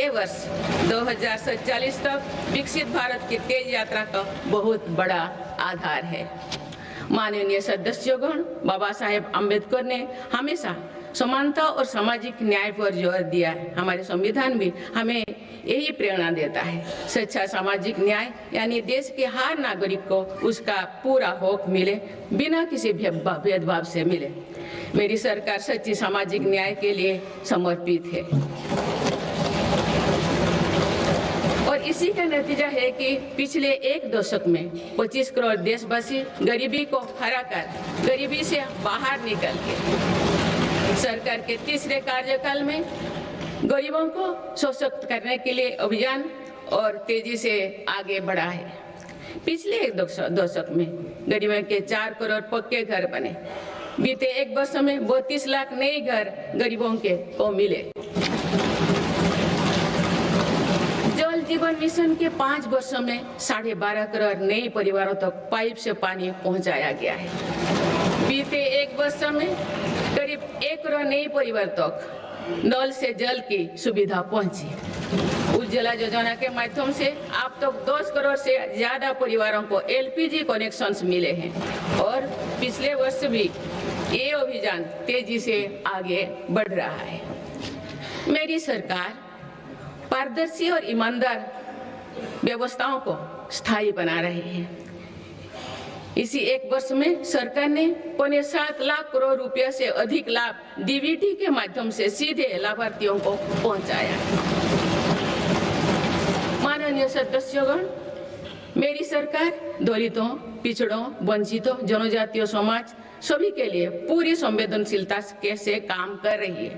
ये वर्ष 2047 तक विकसित भारत की तेज यात्रा का बहुत बड़ा आधार है। माननीय सदस्यगण, बाबा साहेब अम्बेडकर ने हमेशा समानता और सामाजिक न्याय पर जोर दिया है। हमारे संविधान भी हमें यही प्रेरणा देता है। सच्चा सामाजिक न्याय यानी देश के हर नागरिक को उसका पूरा हक मिले, बिना किसी भेदभाव से मिले। मेरी सरकार सच्ची सामाजिक न्याय के लिए समर्पित है और इसी का नतीजा है कि पिछले एक दशक में 25 करोड़ देशवासी गरीबी को हराकर गरीबी से बाहर निकल के सरकार के तीसरे कार्यकाल में गरीबों को सशक्त करने के लिए अभियान और तेजी से आगे बढ़ा है। पिछले एक दशक में गरीबों के 4 करोड़ पक्के घर बने। बीते एक वर्ष में 32 लाख नए घर गरीबों को मिले। जल जीवन मिशन के 5 वर्षों में 12.5 करोड़ नए परिवारों तक पाइप से पानी पहुंचाया गया है। बीते एक वर्ष में करीब 1 करोड़ नए परिवार तक नल से जल की सुविधा पहुंची। उज्ज्वला योजना के माध्यम से अब तक 10 करोड़ से ज्यादा परिवारों को एलपीजी कनेक्शंस मिले हैं और पिछले वर्ष भी ये अभियान तेजी से आगे बढ़ रहा है। मेरी सरकार पारदर्शी और ईमानदार व्यवस्थाओं को स्थायी बना रही है। इसी एक वर्ष में सरकार ने 7.25 लाख करोड़ रुपया से अधिक लाभ डीबीटी के माध्यम से सीधे लाभार्थियों को पहुंचाया। माननीय सदस्यगण, मेरी सरकार दलितों, पिछड़ों, वंचितों, जनजातीय समाज सभी के लिए पूरी संवेदनशीलता से काम कर रही है।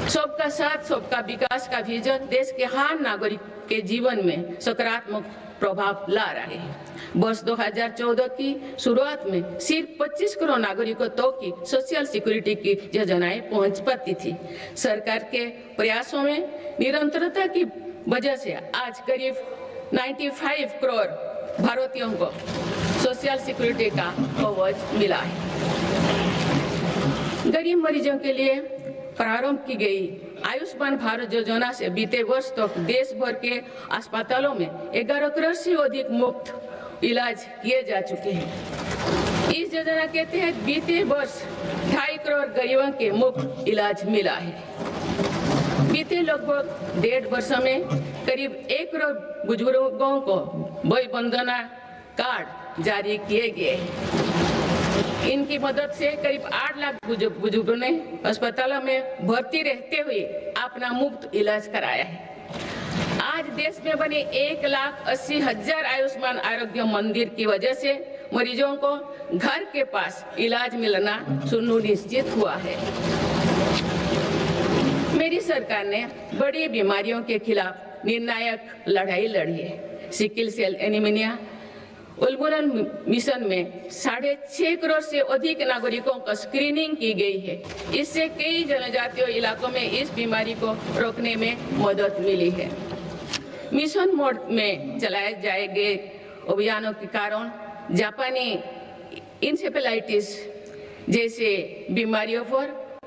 सबका साथ सबका विकास का विजन देश के हर नागरिक के जीवन में सकारात्मक प्रभाव ला रहे हैं। वर्ष 2014 की शुरुआत में सिर्फ 25 करोड़ नागरिकों तक की सोशल सिक्योरिटी की योजनाएं पहुंच पाती थी। सरकार के प्रयासों में निरंतरता की वजह से आज करीब 95 करोड़ भारतीयों को सोशल सिक्योरिटी का कवच मिला है। गरीब मरीजों के लिए प्रारंभ की गई आयुष्मान भारत योजना से बीते वर्ष तक देश भर के अस्पतालों में 11 करोड़ से अधिक मुफ्त इलाज किए जा चुके हैं। इस योजना के तहत बीते वर्ष 2.5 करोड़ गरीबों के मुफ्त इलाज मिला है। बीते लगभग 1.5 वर्ष में करीब 1 करोड़ बुजुर्गों को वय वंदना कार्ड जारी किए गए हैं। इनकी मदद से करीब 8 लाख बुजुर्गों ने अस्पतालों में भर्ती रहते हुए अपना मुफ्त इलाज कराया है। आज देश में बने 1,80,000 आयुष्मान आरोग्य मंदिर की वजह से मरीजों को घर के पास इलाज मिलना सुनिश्चित हुआ है। मेरी सरकार ने बड़ी बीमारियों के खिलाफ निर्णायक लड़ाई लड़ी है। सिकल सेल एनीमिया उन्मूलन मिशन में 6.5 करोड़ से अधिक नागरिकों का स्क्रीनिंग की गई है। इससे कई जनजातीय इलाकों में इस बीमारी को रोकने में मदद मिली है। मिशन मोड में चलाए जाए गए अभियानों के कारण जापानी इंसेफेलाइटिस जैसे बीमारियों पर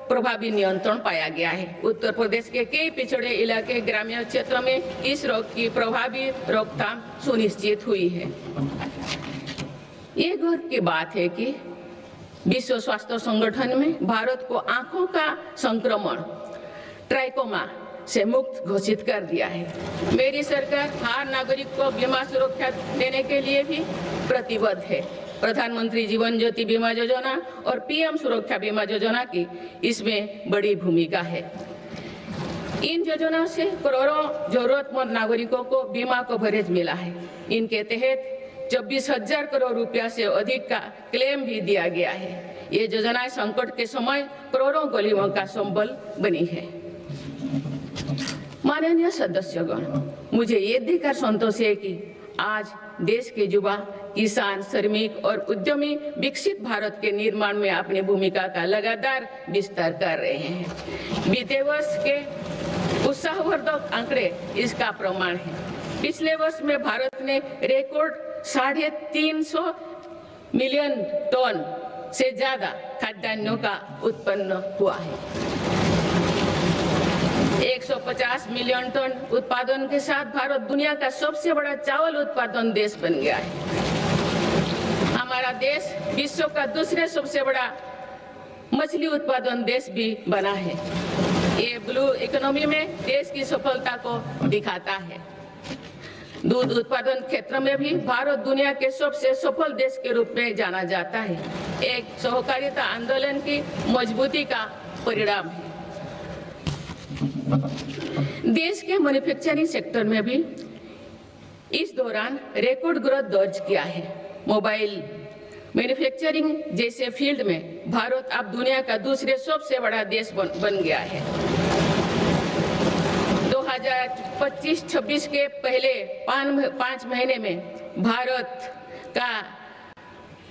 प्रभावी नियंत्रण पाया गया है। उत्तर प्रदेश के कई पिछड़े इलाके ग्रामीण क्षेत्रों में इस रोग की प्रभावी रोकथाम सुनिश्चित हुई है। ये गर्व की बात है कि विश्व स्वास्थ्य संगठन में भारत को आंखों का संक्रमण ट्राइकोमा से मुक्त घोषित कर दिया है। मेरी सरकार हर नागरिक को बीमा सुरक्षा देने के लिए भी प्रतिबद्ध है। प्रधानमंत्री जीवन ज्योति बीमा योजना और पीएम सुरक्षा बीमा योजना की इसमें बड़ी भूमिका है। इन योजनाओं से करोड़ों जरूरतमंद नागरिकों को बीमा कवरेज मिला है। इनके तहत 24,000 करोड़ रुपया से अधिक का क्लेम भी दिया गया है। ये योजनाएं संकट के समय करोड़ों गरीबों का संबल बनी है। माननीय सदस्यगण, मुझे ये देखकर संतोष है कि आज देश के युवा, किसान, श्रमिक और उद्यमी विकसित भारत के निर्माण में अपनी भूमिका का लगातार विस्तार कर रहे हैं। बीते वर्ष के उत्साहवर्धक आंकड़े इसका प्रमाण है। पिछले वर्ष में भारत ने रिकॉर्ड 350 मिलियन टन से ज्यादा खाद्यान्नों का उत्पन्न हुआ है। 150 मिलियन टन उत्पादन के साथ भारत दुनिया का सबसे बड़ा चावल उत्पादन देश बन गया है। हमारा देश विश्व का दूसरे सबसे बड़ा मछली उत्पादन देश भी बना है। ये ब्लू इकोनॉमी में देश की सफलता को दिखाता है। दूध उत्पादन क्षेत्र में भी भारत दुनिया के सबसे सफल देश के रूप में जाना जाता है। एक सहकारिता आंदोलन की मजबूती का परिणाम है। देश के मैन्युफैक्चरिंग सेक्टर में भी इस दौरान रिकॉर्ड ग्रोथ दर्ज किया है। मोबाइल मैन्युफैक्चरिंग जैसे फील्ड में भारत अब दुनिया का दूसरे सबसे बड़ा देश बन गया है। 2025-26 के पहले 5 महीने में भारत का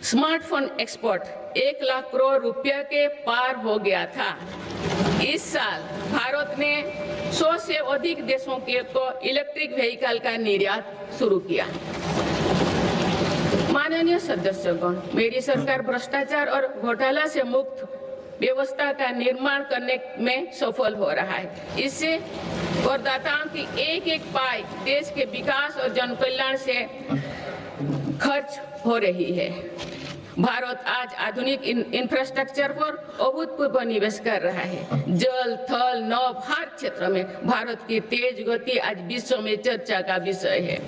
स्मार्टफोन एक्सपोर्ट 1 लाख करोड़ रुपया के पार हो गया था। इस साल भारत ने 100 से अधिक देशों को इलेक्ट्रिक व्हीकल का निर्यात शुरू किया। माननीय सदस्यगण, मेरी सरकार भ्रष्टाचार और घोटाला से मुक्त व्यवस्था का निर्माण करने में सफल हो रहा है। इससे करदाताओं की एक एक पाई देश के विकास और जन कल्याण से खर्च हो रही है। भारत आज आधुनिक इंफ्रास्ट्रक्चर पर अभूतपूर्व निवेश कर रहा है। जल, थल, नभ हर क्षेत्र में भारत की तेज गति आज विश्व में चर्चा का विषय है।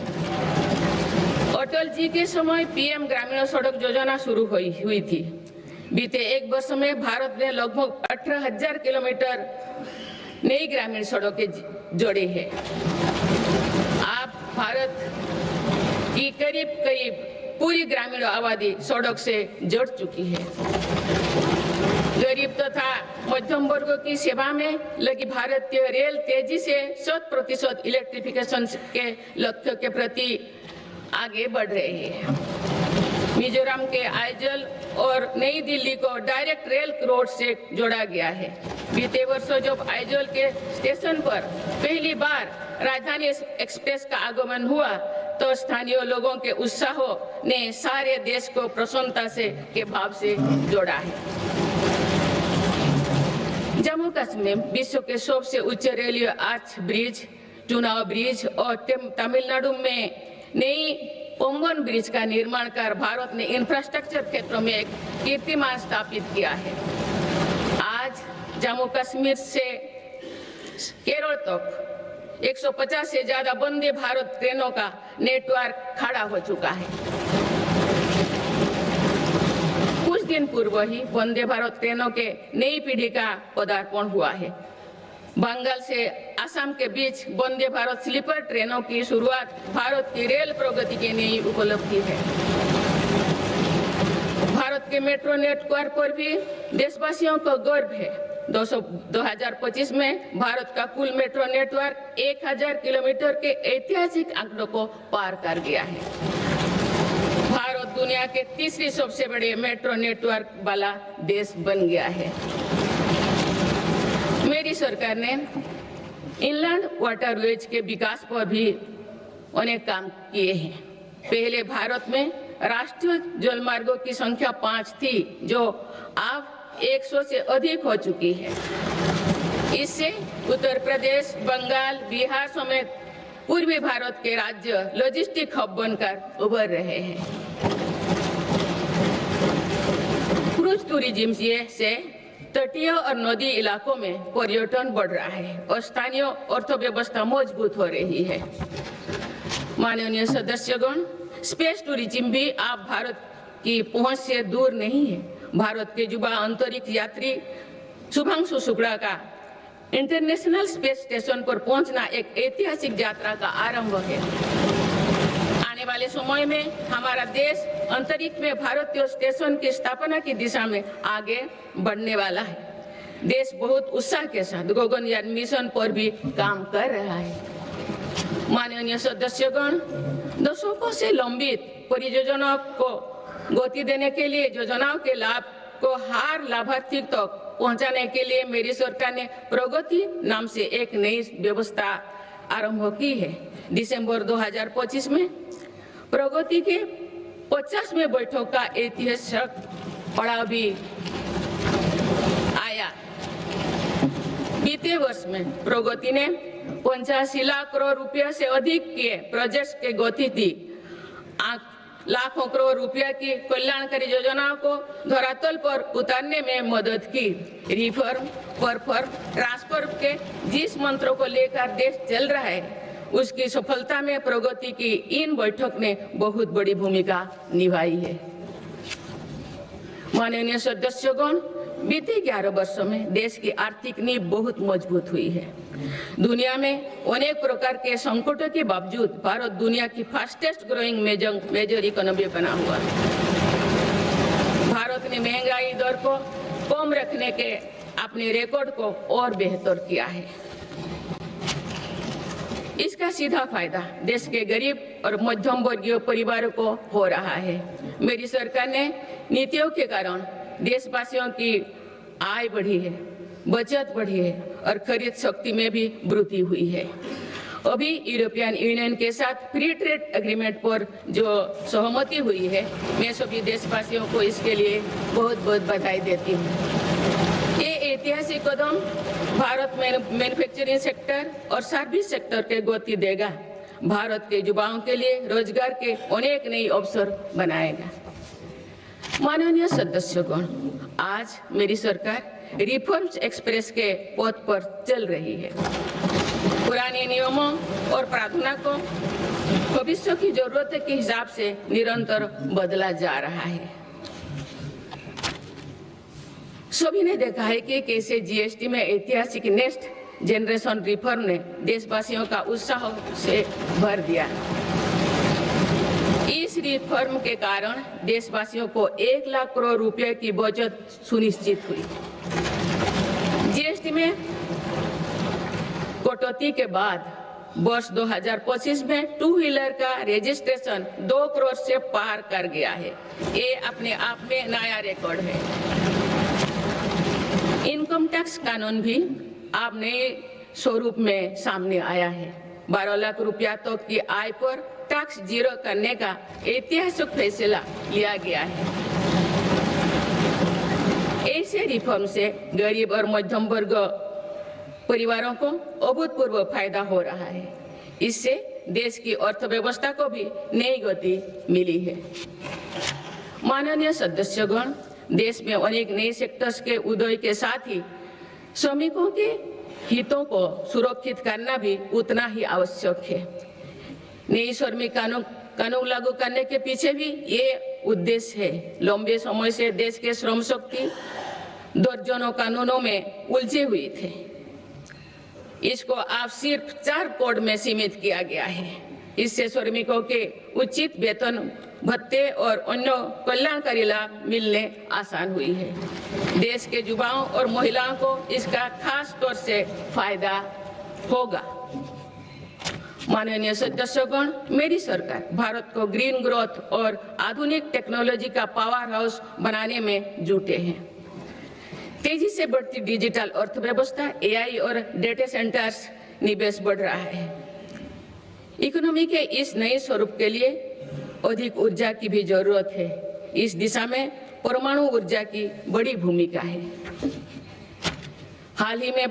अटल जी के समय पीएम ग्रामीण सड़क योजना शुरू हुई थी। बीते 1 वर्ष में भारत ने लगभग 18,000 किलोमीटर नई ग्रामीण सड़कें जोड़ी है। अब भारत की करीब पूरी ग्रामीण आबादी सड़क से जुड़ चुकी है। गरीब तथा मध्यम वर्ग की सेवा में लगी भारतीय रेल तेजी से 100% इलेक्ट्रिफिकेशन के लक्ष्य के प्रति आगे बढ़ रही है। मिजोरम के आइजल और नई दिल्ली को डायरेक्ट रेल रोड से जोड़ा गया है। बीते वर्षों जब आइजल के स्टेशन पर पहली बार राजधानी एक्सप्रेस का आगमन हुआ तो स्थानीय लोगों के उत्साह ने सारे देश को प्रसन्नता के भाव से जोड़ा है। जम्मू कश्मीर में विश्व के सबसे उच्च रेलवे आर्च ब्रिज, चुनाव ब्रिज और तमिलनाडु में नई पंबन ब्रिज का निर्माण कर भारत ने इंफ्रास्ट्रक्चर क्षेत्रों में एक कीर्तिमान स्थापित किया है। आज जम्मू कश्मीर से केरल तक 150 से ज्यादा वंदे भारत ट्रेनों का नेटवर्क खड़ा हो चुका है। कुछ दिन पूर्व ही वंदे भारत ट्रेनों के नई पीढ़ी का पदार्पण हुआ है। बंगाल से असम के बीच वंदे भारत स्लीपर ट्रेनों की शुरुआत भारत की रेल प्रगति की नई उपलब्धि है। भारत के मेट्रो नेटवर्क पर भी देशवासियों को गर्व है। 2025 में भारत का कुल मेट्रो नेटवर्क 1000 किलोमीटर के ऐतिहासिक आंकड़ों को पार कर गया है। भारत दुनिया के तीसरी सबसे बड़े मेट्रो नेटवर्क वाला देश बन गया है। मेरी सरकार ने इनलैंड वाटरवेज के विकास पर भी अनेक काम किए हैं। पहले भारत में राष्ट्रीय जलमार्गों की संख्या 5 थी, जो अब 100 से अधिक हो चुकी है। इससे उत्तर प्रदेश, बंगाल, बिहार समेत पूर्वी भारत के राज्य लॉजिस्टिक हब बनकर उभर रहे हैं। क्रूज टूरिज्म से तटीय और नदी इलाकों में पर्यटन बढ़ रहा है और स्थानीय अर्थव्यवस्था मजबूत हो रही है। माननीय सदस्यगण, स्पेस टूरिज्म भी अब भारत की पहुंच से दूर नहीं है। भारत के युवा अंतरिक्ष यात्री शुभांशु शुक्ला का इंटरनेशनल स्पेस स्टेशन पर पहुंचना एक ऐतिहासिक यात्रा का आरंभ है। आने वाले समय में हमारा देश अंतरिक्ष में भारतीय स्टेशन की स्थापना की दिशा में आगे बढ़ने वाला है। देश बहुत उत्साह के साथ गगनयान मिशन पर भी काम कर रहा है। माननीय सदस्यगण, दशकों से लंबित परियोजनाओं को गति देने के लिए योजनाओं के लाभ को हर लाभार्थी तक पहुंचाने के लिए मेरी सरकार ने प्रगति नाम से एक नई व्यवस्था आरंभ की है। दिसंबर 2025 में प्रगति के 50वें बैठक का ऐतिहासिक पड़ाव भी आया। बीते बीते वर्ष में प्रगति ने 85 लाख करोड़ रुपया से अधिक के प्रोजेक्ट्स के गति दी। लाखों करोड़ रुपया की कल्याणकारी योजनाओं को धरातल पर उतारने में मदद की। रिफॉर्म, परफॉर्म, ट्रांसफर के जिस मंत्रों को लेकर देश चल रहा है, उसकी सफलता में प्रगति की इन बैठक ने बहुत बड़ी भूमिका निभाई है। माननीय सदस्यगण, बीते 11 वर्षों में देश की आर्थिक नींव बहुत मजबूत हुई है। दुनिया में अनेक प्रकार के संकटों के बावजूद भारत दुनिया की फास्टेस्ट ग्रोइंग मेजर इकोनॉमी बना हुआ है। भारत ने महंगाई दर को कम रखने के अपने रिकॉर्ड को और बेहतर किया है। इसका सीधा फायदा देश के गरीब और मध्यम वर्गीय परिवारों को हो रहा है। मेरी सरकार ने नीतियों के कारण देशवासियों की आय बढ़ी है, बचत बढ़ी है और खरीद शक्ति में भी वृद्धि हुई है। अभी यूरोपियन यूनियन के साथ फ्री ट्रेड एग्रीमेंट पर जो सहमति हुई है, मैं सभी देशवासियों को इसके लिए बहुत बहुत बधाई देती हूँ। ये ऐतिहासिक कदम भारत में मैन्युफैक्चरिंग सेक्टर और सर्विस सेक्टर के गति देगा, भारत के युवाओं के लिए रोजगार के अनेक नए अवसर बनाएगा। माननीय सदस्यगण, आज मेरी सरकार रिफॉर्म्स एक्सप्रेस के पथ पर चल रही है। पुराने नियमों और प्रावधानों को भविष्य की जरूरत के हिसाब से निरंतर बदला जा रहा है। सभी ने देखा है कि कैसे जीएसटी में ऐतिहासिक नेक्स्ट जनरेशन रिफॉर्म ने देशवासियों का उत्साह से भर दिया। इस रिफॉर्म के कारण देशवासियों को 1 लाख करोड़ रुपए की बचत सुनिश्चित हुई। जीएसटी में कटौती के बाद वर्ष 2025 में 2 व्हीलर का रजिस्ट्रेशन 2 करोड़ से पार कर गया है। ये अपने आप में नया रिकॉर्ड है। इनकम टैक्स कानून भी अब नए स्वरूप में सामने आया है। 12 लाख रुपया तक की आय पर टैक्स जीरो करने का ऐतिहासिक फैसला लिया गया है। ऐसे रिफॉर्म से गरीब और मध्यम वर्ग परिवारों को अभूतपूर्व फायदा हो रहा है। इससे देश की अर्थव्यवस्था को भी नई गति मिली है। माननीय सदस्यगण, देश में अनेक नए सेक्टर्स के उदय के साथ ही श्रमिकों के हितों को सुरक्षित करना भी उतना ही आवश्यक है। नई श्रमिक कानून लागू करने के पीछे भी ये उद्देश्य है। लंबे समय से देश के श्रम शक्ति दर्जनों कानूनों में उलझे हुए थे। इसको अब सिर्फ 4 कोड में सीमित किया गया है। इससे श्रमिकों के उचित वेतन, भत्ते और अन्य कल्याणकारी लाभ मिलने आसान हुई है। देश के युवाओं और महिलाओं को इसका खास तौर से फायदा होगा। माननीय सदस्यगण, मेरी सरकार भारत को ग्रीन ग्रोथ और आधुनिक टेक्नोलॉजी का पावर हाउस बनाने में जुटे हैं। तेजी से बढ़ती डिजिटल अर्थव्यवस्था, एआई और डेटा सेंटर्स निवेश बढ़ रहा है। इकोनॉमी के इस नए स्वरूप के लिए अधिक ऊर्जा की भी जरूरत है। इस दिशा में परमाणु ऊर्जा की बड़ी भूमिका है। हाल ही में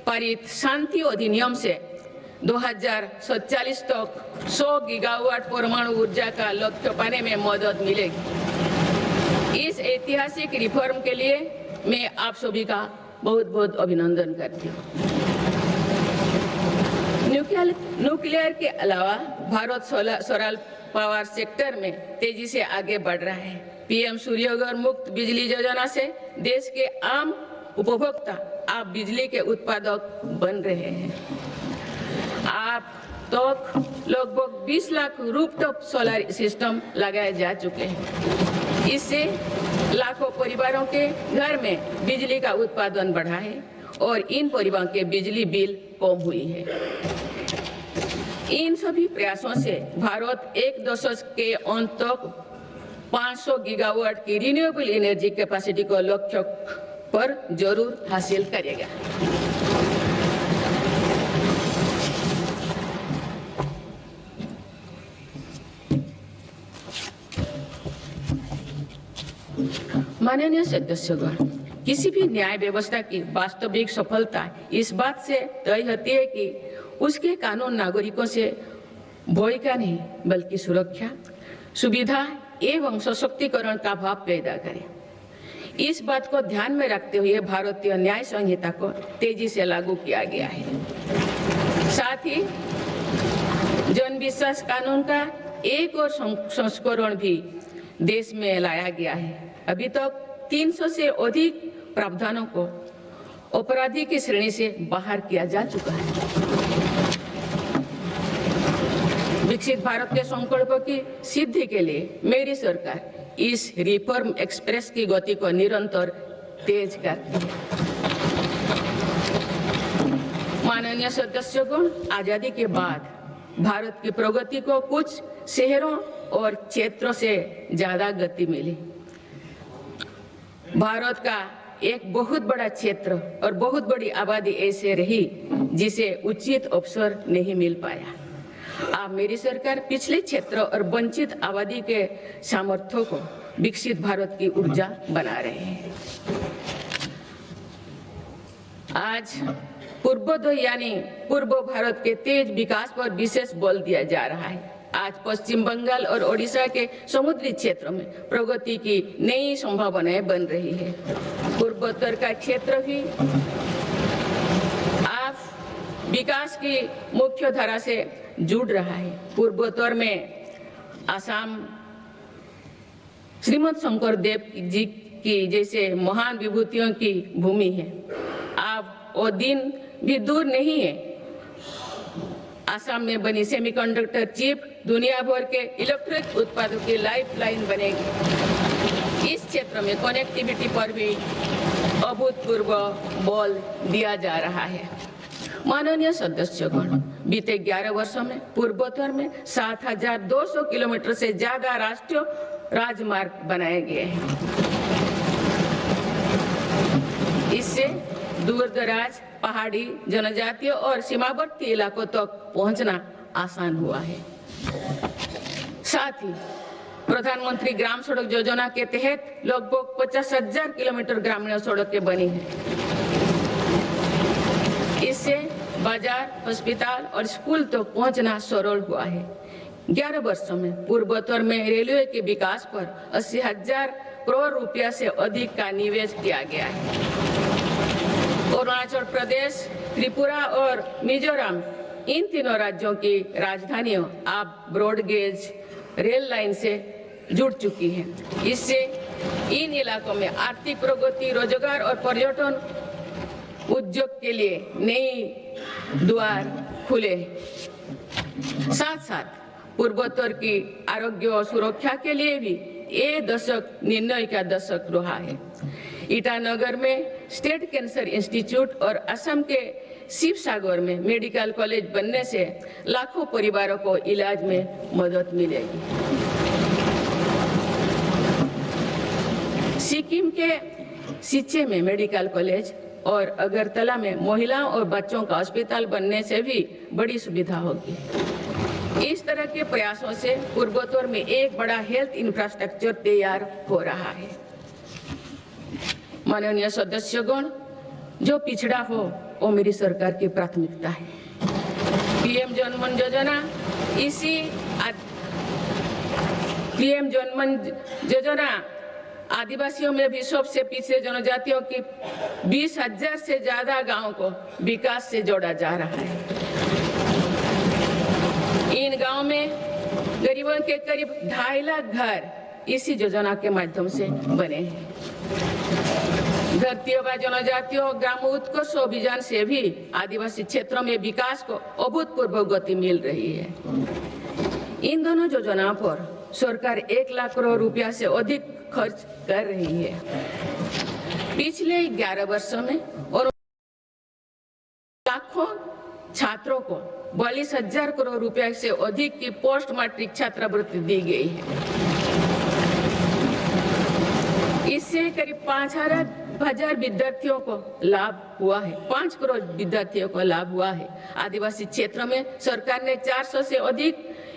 पारित शांति अधिनियम से 2047 तक 100 गीगावाट परमाणु ऊर्जा का लक्ष्य पाने में मदद मिलेगी। इस ऐतिहासिक रिफॉर्म के लिए मैं आप सभी का बहुत बहुत अभिनंदन करती हूँ। न्यूक्लियर के अलावा भारत सोलर पावर सेक्टर में तेजी से आगे बढ़ रहा है। पीएम सूर्यघर मुक्त बिजली योजना से देश के आम उपभोक्ता आप बिजली के उत्पादक बन रहे हैं। आप तक लगभग 20 लाख रूफटॉप सोलर सिस्टम लगाए जा चुके हैं। इससे लाखों परिवारों के घर में बिजली का उत्पादन बढ़ा है और इन परिवारों के बिजली बिल कम हुई है। इन सभी प्रयासों से भारत एक दशक के अंत तक 500 गीगावाट की रिन्यूएबल एनर्जी कैपेसिटी को लक्ष्य पर जरूर हासिल करेगा। माननीय सदस्यगण, किसी भी न्याय व्यवस्था की वास्तविक सफलता इस बात से तय होती है कि उसके कानून नागरिकों से भय का नहीं बल्कि सुरक्षा, सुविधा एवं सशक्तिकरण का भाव पैदा करे। इस बात को ध्यान में रखते हुए भारतीय न्याय संहिता को तेजी से लागू किया गया है। साथ ही जन विश्वास कानून का एक और संस्करण भी देश में लाया गया है। अभी तक 300 से अधिक प्रावधानों को अपराधी की श्रेणी से बाहर किया जा चुका है। विकसित भारत के संकल्पों की सिद्धि के लिए मेरी सरकार इस रिफॉर्म एक्सप्रेस की गति को निरंतर तेज करती है। माननीय सदस्यगण, आजादी के बाद भारत की प्रगति को कुछ शहरों और क्षेत्रों से ज्यादा गति मिली। भारत का एक बहुत बड़ा क्षेत्र और बहुत बड़ी आबादी ऐसे रही जिसे उचित अवसर नहीं मिल पाया। अब मेरी सरकार पिछले क्षेत्र और वंचित आबादी के सामर्थ्यों को विकसित भारत की ऊर्जा बना रहे हैं। आज पूर्वोदय यानी पूर्व भारत के तेज विकास पर विशेष बल दिया जा रहा है। आज पश्चिम बंगाल और ओडिशा के समुद्री क्षेत्रों में प्रगति की नई संभावनाएं बन रही है। पूर्वोत्तर का क्षेत्र भी आज विकास की मुख्य धारा से जुड़ रहा है। पूर्वोत्तर में असम श्रीमद शंकर देव जी की जैसे महान विभूतियों की भूमि है। अब वो दिन भी दूर नहीं है। असम में बनी सेमीकंडक्टर चिप दुनिया भर के इलेक्ट्रिक उत्पादों की लाइफलाइन बनेगी। इस क्षेत्र में कनेक्टिविटी पर भी अभूतपूर्व बल दिया जा रहा है। माननीय सदस्यगण, बीते 11 वर्षों में पूर्वोत्तर में 7,200 किलोमीटर से ज्यादा राष्ट्रीय राजमार्ग बनाए गए हैं। इससे दूर दराज, पहाड़ी, जनजातीय और सीमावर्ती इलाकों तक पहुंचना आसान हुआ है। साथ ही प्रधानमंत्री ग्राम सड़क योजना के तहत लगभग 50,000 किलोमीटर ग्रामीण सड़कें बनी हैं। इससे बाजार, अस्पताल और स्कूल तक पहुंचना सरल हुआ है। 11 वर्षों में पूर्वोत्तर में रेलवे के विकास पर 80,000 करोड़ रुपया से अधिक का निवेश किया गया है। अरुणाचल प्रदेश, त्रिपुरा और मिजोरम, इन तीनों राज्यों की राजधानियों अब ब्रॉडगेज रेल लाइन से जुड़ चुकी हैं। इससे इन इलाकों में आर्थिक प्रगति, रोजगार और पर्यटन उद्योग के लिए नई द्वार खुले। साथ साथ पूर्वोत्तर की आरोग्य और सुरक्षा के लिए भी ये दशक निर्णय का दशक रहा है। ईटानगर में स्टेट कैंसर इंस्टीट्यूट और असम के शिवसागर में मेडिकल कॉलेज बनने से लाखों परिवारों को इलाज में मदद मिलेगी। सिक्किम के सिच्चे में मेडिकल कॉलेज और अगरतला में महिलाओं और बच्चों का अस्पताल बनने से भी बड़ी सुविधा होगी। इस तरह के प्रयासों से पूर्वोत्तर में एक बड़ा हेल्थ इंफ्रास्ट्रक्चर तैयार हो रहा है। माननीय सदस्यगण, जो पिछड़ा हो वो मेरी सरकार की प्राथमिकता है। पीएम जनमन योजना पीएम जनमन योजना आदिवासियों में भी सबसे पिछड़े जनजातियों की 20,000 से ज्यादा गांवों को विकास से जोड़ा जा रहा है। इन गांवों में गरीबों के करीब 2.5 लाख घर इसी योजना के माध्यम से बने हैं। धरती आबा जनजातियों ग्राम उत्कर्ष अभियान से भी आदिवासी क्षेत्रों में विकास को अभूतपूर्व गति मिल रही है। इन दोनों योजनाओं पर सरकार 1 लाख करोड़ रुपया से अधिक खर्च कर रही है। पिछले 11 वर्षों में और लाखों छात्रों को 42,000 करोड़ रुपया से अधिक की पोस्ट मैट्रिक छात्रवृत्ति दी गई है। इससे करीब 5,000 विद्यार्थियों को लाभ हुआ है। 5 करोड़ विद्यार्थियों को लाभ हुआ है। आदिवासी क्षेत्रों में सरकार ने 400 से अधिक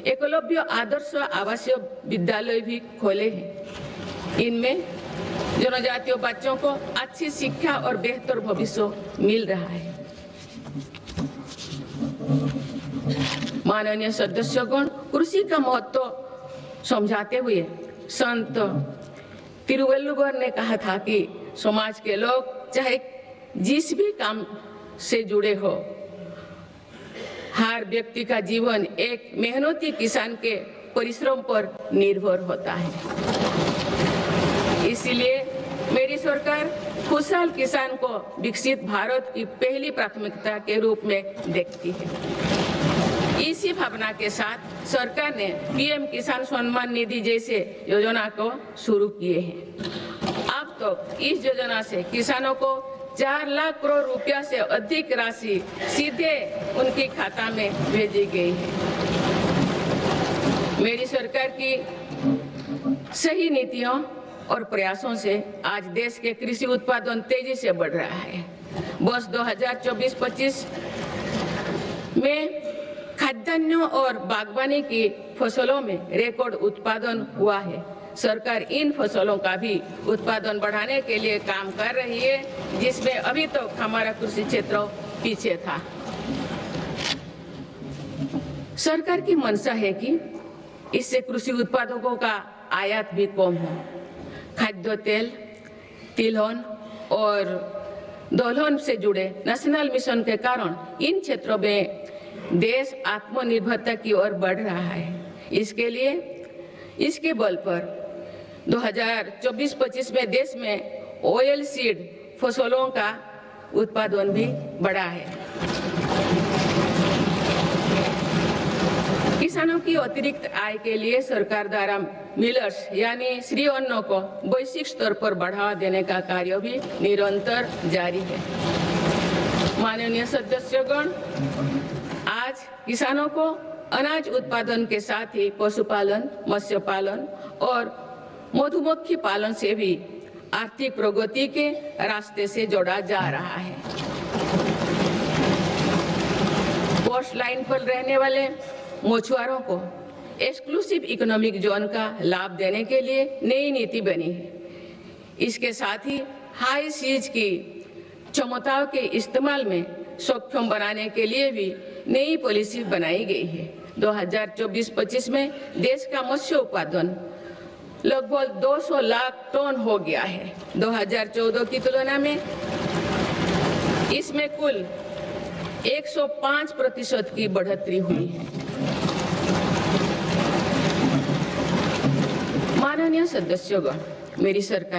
एकलव्य आदर्श आवासीय विद्यालय भी खोले हैं। इनमें जनजातीय बच्चों को अच्छी शिक्षा और बेहतर भविष्य मिल रहा है। माननीय सदस्यगण, कृषि का महत्व समझाते हुए संत तिरुवल्लुवर ने कहा था कि समाज के लोग चाहे जिस भी काम से जुड़े हो, हर व्यक्ति का जीवन एक मेहनती किसान के परिश्रम पर निर्भर होता है। इसलिए मेरी सरकार खुशहाल किसान को विकसित भारत की पहली प्राथमिकता के रूप में देखती है। इसी भावना के साथ सरकार ने पीएम किसान सम्मान निधि जैसे योजना को शुरू किए हैं। अब तो इस योजना से किसानों को 4 लाख करोड़ रुपया से अधिक राशि सीधे उनके खाता में भेजी गई है। मेरी सरकार की सही नीतियों और प्रयासों से आज देश के कृषि उत्पादन तेजी से बढ़ रहा है। वर्ष 2024-25 में खाद्यान्न और बागवानी की फसलों में रिकॉर्ड उत्पादन हुआ है। सरकार इन फसलों का भी उत्पादन बढ़ाने के लिए काम कर रही है, जिसमें अभी तक हमारा कृषि क्षेत्र पीछे था। सरकार की मंशा है कि इससे कृषि उत्पादकों का आयात भी कम हो। खाद्य तेल, तिलहन और दलहन से जुड़े नेशनल मिशन के कारण इन क्षेत्रों में देश आत्मनिर्भरता की ओर बढ़ रहा है। इसके लिए इसके बल पर 2024-25 में देश में ऑयल सीड फसलों का उत्पादन भी बढ़ा है। किसानों की अतिरिक्त आय के लिए सरकार द्वारा मिलर्स यानी श्री अन्न को वैश्विक स्तर पर बढ़ावा देने का कार्य भी निरंतर जारी है। माननीय सदस्यगण, आज किसानों को अनाज उत्पादन के साथ ही पशुपालन, मत्स्य पालन और मधुमक्खी पालन से भी आर्थिक प्रगति के रास्ते से जोड़ा जा रहा है। कोस्ट लाइन पर रहने वाले मछुआरों को एक्सक्लूसिव इकोनॉमिक जोन का लाभ देने के लिए नई नीति बनी है। इसके साथ ही हाई सीज की क्षमताओं के इस्तेमाल में सक्षम बनाने के लिए भी नई पॉलिसी बनाई गई है। 2024-25 में देश का मत्स्य उत्पादन लगभग 200 लाख टन हो गया है। 2014 की तुलना में इसमें कुल 105% की बढ़ोतरी हुई है। माननीय सदस्यगण, मेरी सरकार